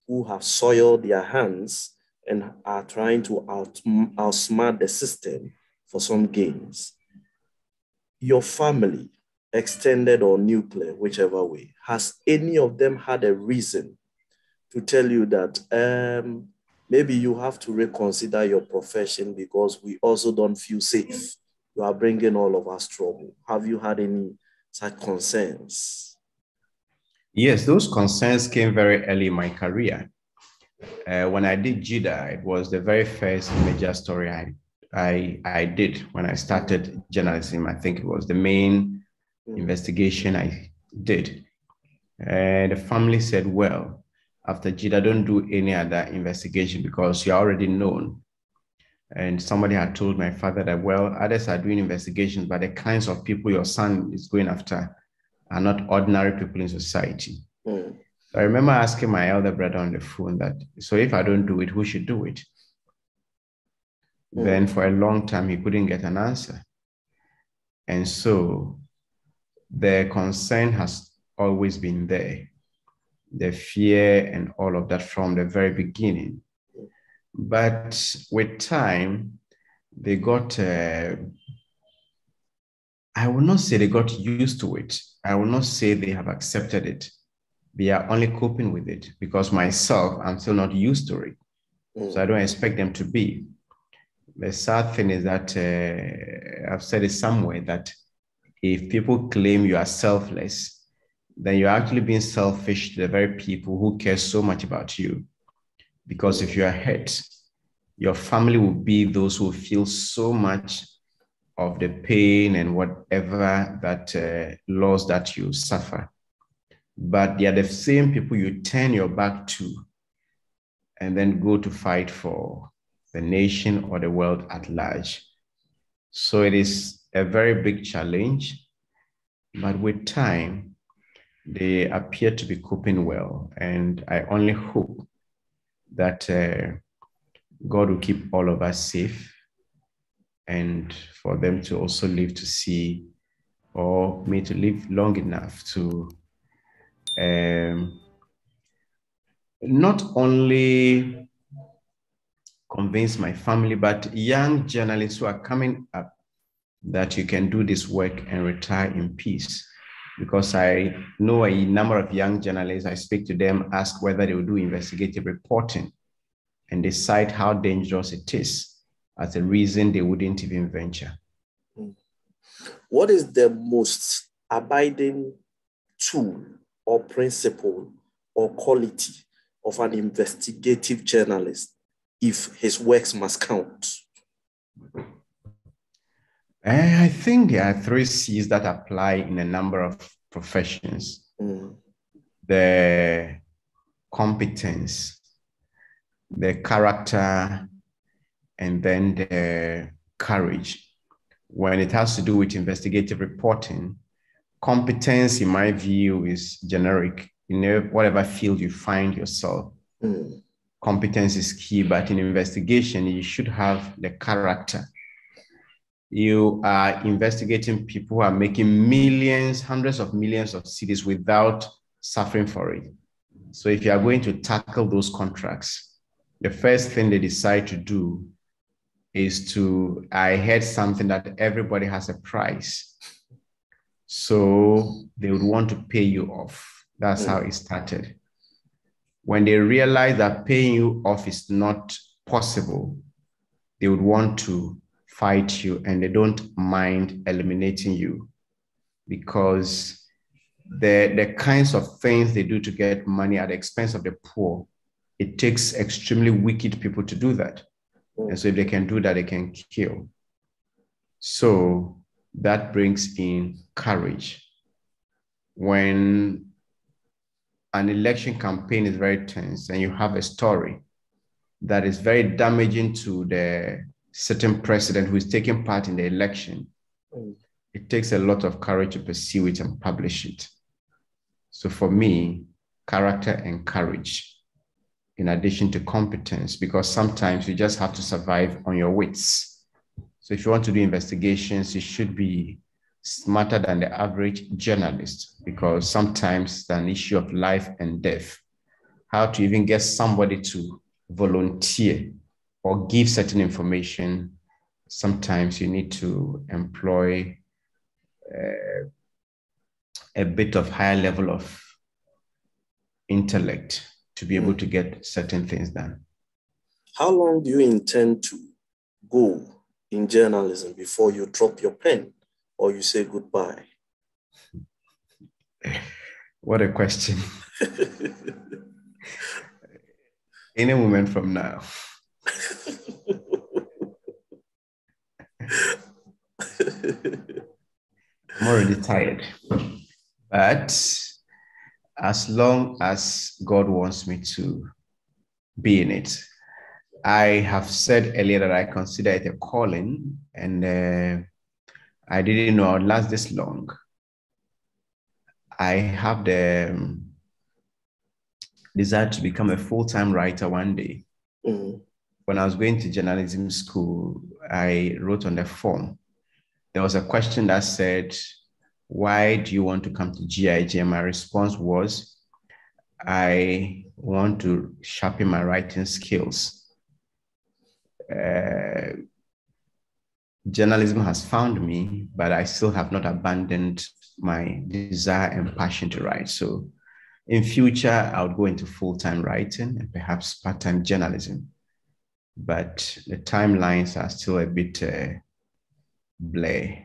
who have soiled their hands and are trying to outsmart the system for some gains. Your family, extended or nuclear, whichever way, has any of them had a reason to tell you that maybe you have to reconsider your profession because we also don't feel safe? You are bringing all of us trouble. Have you had any such concerns? Yes, those concerns came very early in my career. When I did JIDA, it was the very first major story I did when I started journalism. I think it was the main investigation I did. The family said, well, after JIDA, don't do any other investigation because you're already known. And somebody had told my father that, well, others are doing investigations, but the kinds of people your son is going after are not ordinary people in society. I remember asking my elder brother on the phone that, so if I don't do it, who should do it? Then for a long time, he couldn't get an answer. And so the concern has always been there the fear and all of that from the very beginning. But with time, they got, I will not say they got used to it. I will not say they have accepted it. They are only coping with it because myself, I'm still not used to it. So I don't expect them to be. The sad thing is that I've said it somewhere that if people claim you are selfless, then you're actually being selfish to the very people who care so much about you. Because if you are hurt, your family will be those who feel so much of the pain and whatever that loss that you suffer. But they are the same people you turn your back to and then go to fight for the nation or the world at large. So it is a very big challenge, but with time, they appear to be coping well. And I only hope that God will keep all of us safe and for them to also live to see, or me to live long enough to not only convince my family, but young journalists who are coming up that you can do this work and retire in peace. Because I know a number of young journalists, I speak to them, ask whether they will do investigative reporting and decide how dangerous it is as a reason they wouldn't even venture. What is the most abiding tool or principle or quality of an investigative journalist if his works must count? I think there are 3 C's that apply in a number of professions. The competence, the character, and then the courage. When it has to do with investigative reporting, competence, in my view, is generic. In whatever field you find yourself, competence is key, but in investigation, you should have the character. You are investigating people who are making millions, hundreds of millions of cedis without suffering for it. So if you are going to tackle those contracts, the first thing they decide to do is to, I heard something that everybody has a price. So they would want to pay you off. That's how it started. When they realize that paying you off is not possible, they would want to fight you, and they don't mind eliminating you, because the kinds of things they do to get money at the expense of the poor, it takes extremely wicked people to do that. And so if they can do that, they can kill. So that brings in courage. When an election campaign is very tense and you have a story that is very damaging to the certain president who is taking part in the election, it takes a lot of courage to pursue it and publish it. So for me, character and courage, in addition to competence, because sometimes you just have to survive on your wits. So if you want to do investigations, you should be smarter than the average journalist, because sometimes it's an issue of life and death. How to even get somebody to volunteer or give certain information, sometimes you need to employ a bit of higher level of intellect to be able to get certain things done. How long do you intend to go in journalism before you drop your pen or you say goodbye? What a question. Any moment from now. I'm already tired. But as long as God wants me to be in it, I have said earlier that I consider it a calling, and I didn't know I would last this long. I have the desire to become a full-time writer one day. When I was going to journalism school, I wrote on the form. There was a question that said, why do you want to come to GIJ? And my response was, I want to sharpen my writing skills. Journalism has found me, but I still have not abandoned my desire and passion to write. So in future, I would go into full-time writing and perhaps part-time journalism. But the timelines are still a bit blur.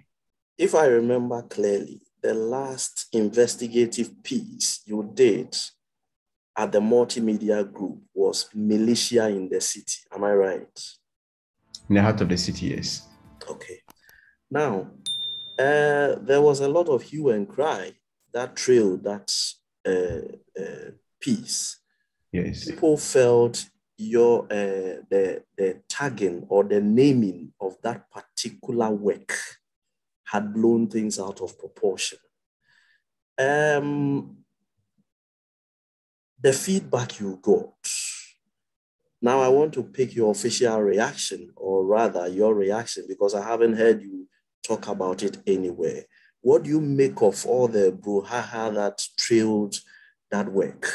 If I remember clearly, the last investigative piece you did at the multimedia group was Militia in the City. Am I right? In the heart of the city, yes. Okay. Now, there was a lot of hue and cry that trailed that piece. Yes. People felt the tagging or the naming of that particular work had blown things out of proportion. The feedback you got. Now I want to pick your official reaction, or rather your reaction, because I haven't heard you talk about it anywhere. What do you make of all the brouhaha that trailed that work?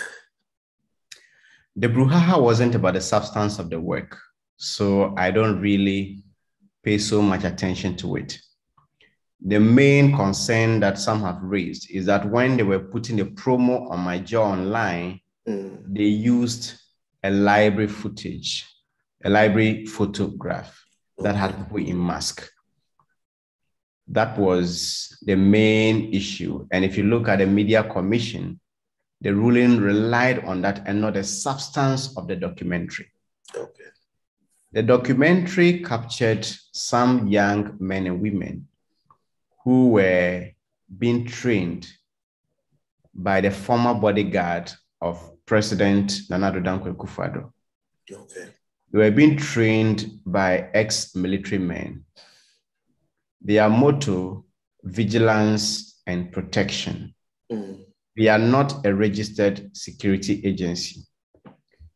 The brouhaha wasn't about the substance of the work, so I don't really pay so much attention to it. The main concern that some have raised is that when they were putting the promo on my jaw online, they used a library footage, a library photograph that had people in mask. That was the main issue. And if you look at the Media Commission, the ruling relied on that and not the substance of the documentary. Okay. The documentary captured some young men and women who were being trained by the former bodyguard of President Nana Addo Dankwa Akufo-Addo. Okay. They were being trained by ex-military men. Their motto, vigilance and protection. They are not a registered security agency.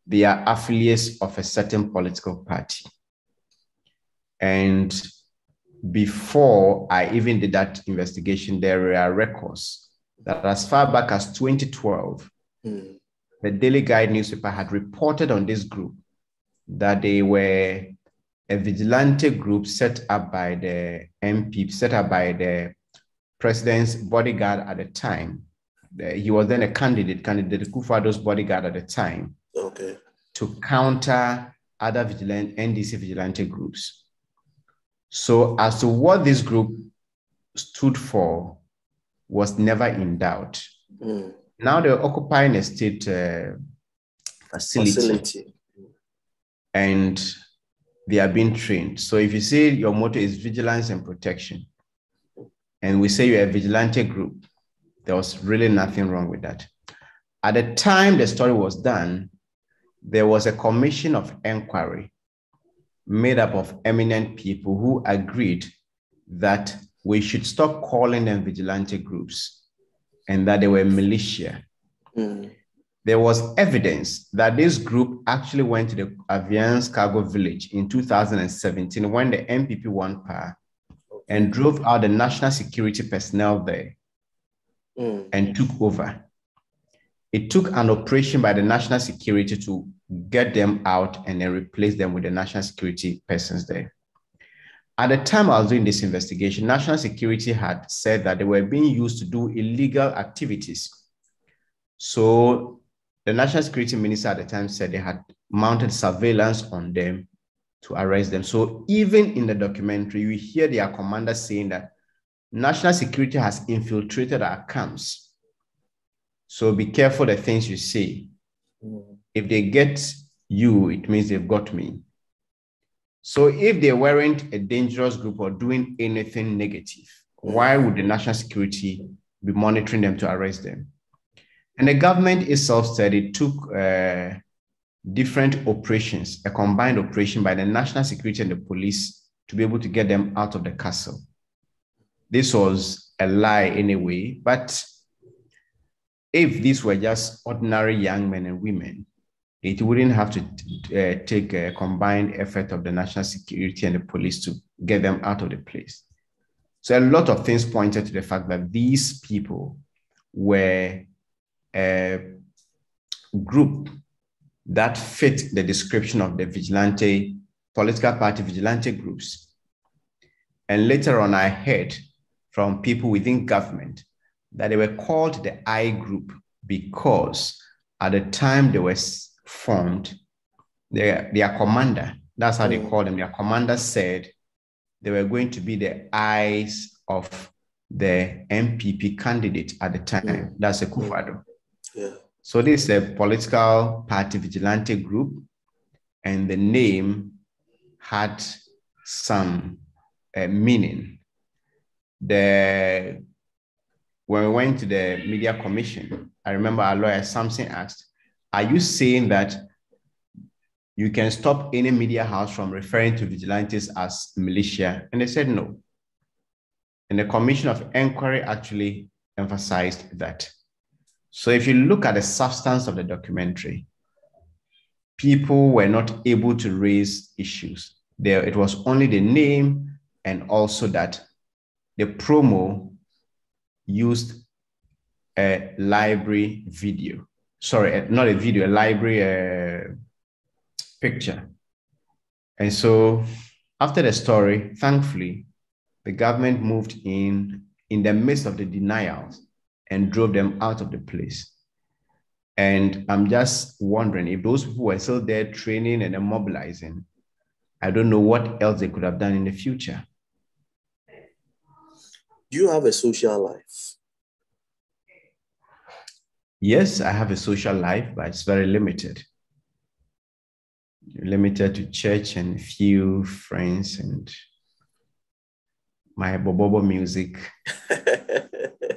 They are affiliates of a certain political party. And before I even did that investigation, there were records that as far back as 2012, the Daily Guide newspaper had reported on this group that they were a vigilante group set up by the MP, set up by the president's bodyguard at the time. He was then a candidate Akufo-Addo's bodyguard at the time, okay, to counter other NDC vigilante groups. So as to what this group stood for was never in doubt. Now they're occupying a state facility. And they are being trained. So if you say your motto is vigilance and protection, and we say you're a vigilante group, there was really nothing wrong with that. At the time the story was done, there was a commission of inquiry made up of eminent people who agreed that we should stop calling them vigilante groups and that they were militia. There was evidence that this group actually went to the Aviance Cargo Village in 2017 when the MPP won power and drove out the national security personnel there and took over. It took an operation by the national security to get them out and then replace them with the national security persons there. At the time I was doing this investigation, national security had said that they were being used to do illegal activities. So the national security minister at the time said they had mounted surveillance on them to arrest them. So even in the documentary, you hear their commander saying that national security has infiltrated our camps. So be careful the things you say. If they get you, it means they've got me. So if they weren't a dangerous group or doing anything negative, why would the national security be monitoring them to arrest them? And the government itself said it took different operations, a combined operation by the national security and the police to be able to get them out of the castle. This was a lie anyway, but if these were just ordinary young men and women, it wouldn't have to take a combined effort of the national security and the police to get them out of the place. So a lot of things pointed to the fact that these people were group that fit the description of the vigilante, political party vigilante groups. And later on, I heard from people within government that they were called the I group because at the time they were formed, their commander, that's how they called them, their commander said they were going to be the eyes of the MPP candidate at the time. That's a Kufado. Yeah. So this is a political party vigilante group, and the name had some meaning. When we went to the media commission, I remember our lawyer Samson asked, are you saying that you can stop any media house from referring to vigilantes as militia? And they said no. And the Commission of Inquiry actually emphasized that. So if you look at the substance of the documentary, people were not able to raise issues. It was only the name, and also that the promo used a library video. Sorry, not a video, a library picture. And so after the story, thankfully, the government moved in the midst of the denials and drove them out of the place. And I'm just wondering if those people were still there training and mobilizing, I don't know what else they could have done in the future. Do you have a social life? Yes, I have a social life, but it's very limited. Limited to church and a few friends and my bobobo music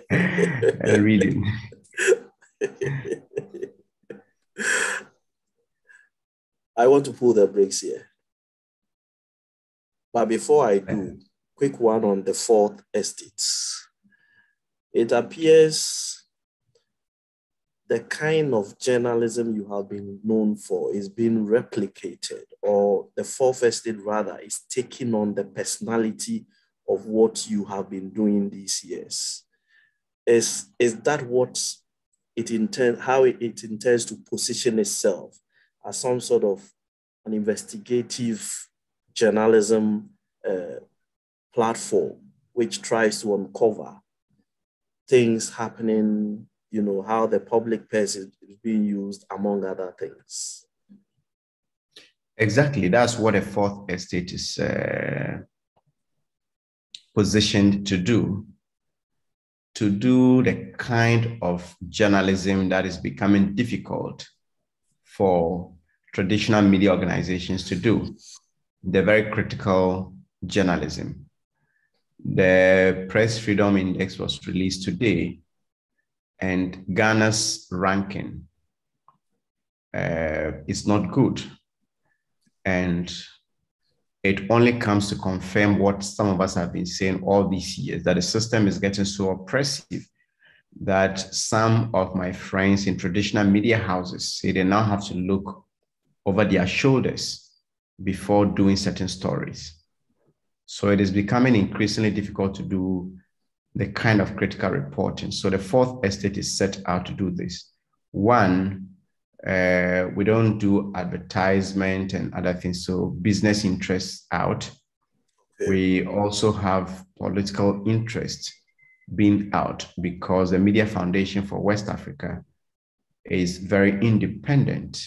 and reading. I want to pull the brakes here. But before I do, quick one on the fourth estate. It appears the kind of journalism you have been known for is being replicated, or the fourth estate rather is taking on the personality of what you have been doing these years. Is that what it intends, how it intends to position itself as some sort of an investigative journalism platform which tries to uncover things happening, you know, how the public purse is being used, among other things? Exactly. That's what a fourth estate is positioned to do the kind of journalism that is becoming difficult for traditional media organizations to do, the very critical journalism. The Press Freedom Index was released today, and Ghana's ranking is not good. And it only comes to confirm what some of us have been saying all these years, that the system is getting so oppressive that some of my friends in traditional media houses say they now have to look over their shoulders before doing certain stories. So it is becoming increasingly difficult to do the kind of critical reporting. So the fourth estate is set out to do this. One, we don't do advertisement and other things, so business interests out. Okay. We also have political interest being out because the Media Foundation for West Africa is very independent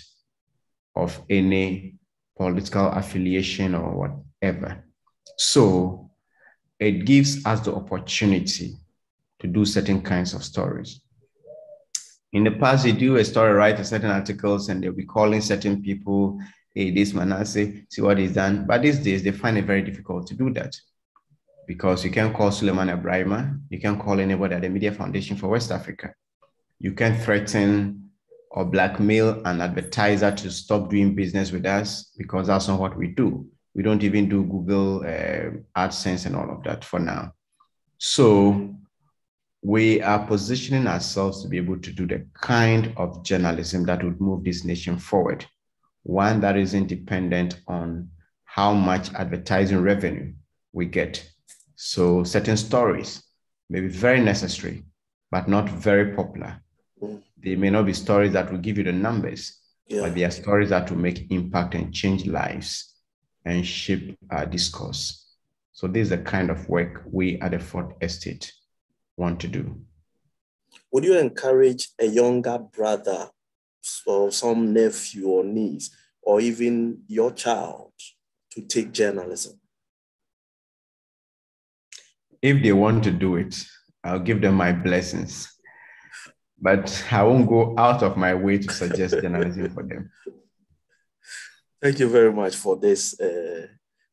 of any political affiliation or whatever. So it gives us the opportunity to do certain kinds of stories. In the past, you do a story, write a certain articles, and they'll be calling certain people, hey, this Manasseh, see what he's done. But these days, they find it very difficult to do that because you can't call Suleiman Ibrahima, you can't call anybody at the Media Foundation for West Africa. You can't threaten or blackmail an advertiser to stop doing business with us because that's not what we do. We don't even do Google AdSense and all of that for now. So we are positioning ourselves to be able to do the kind of journalism that would move this nation forward. One that isn't dependent on how much advertising revenue we get. So certain stories may be very necessary, but not very popular. They may not be stories that will give you the numbers, but they are stories that will make impact and change lives and shape our discourse. So this is the kind of work we at the Ford Estate want to do. Would you encourage a younger brother or some nephew or niece, or even your child, to take journalism? If they want to do it, I'll give them my blessings. But I won't go out of my way to suggest journalism for them. Thank you very much for this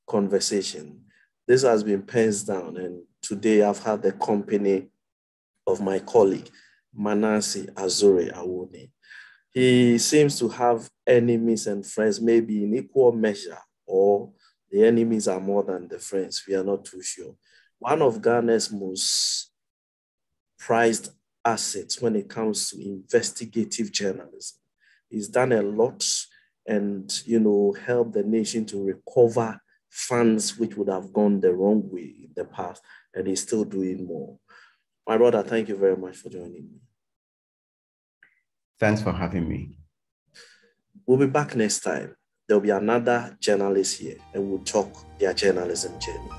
conversation. This has been PENSDOWN, and today I've had the company of my colleague, Manasseh Azure Awuni. He seems to have enemies and friends, maybe in equal measure, or the enemies are more than the friends. We are not too sure. One of Ghana's most prized assets when it comes to investigative journalism. He's done a lot and, helped the nation to recover funds which would have gone the wrong way in the past, and he's still doing more. My brother, thank you very much for joining me. Thanks for having me. We'll be back next time. There'll be another journalist here, and we'll talk their journalism journey.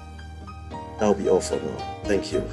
That'll be all for now. Thank you.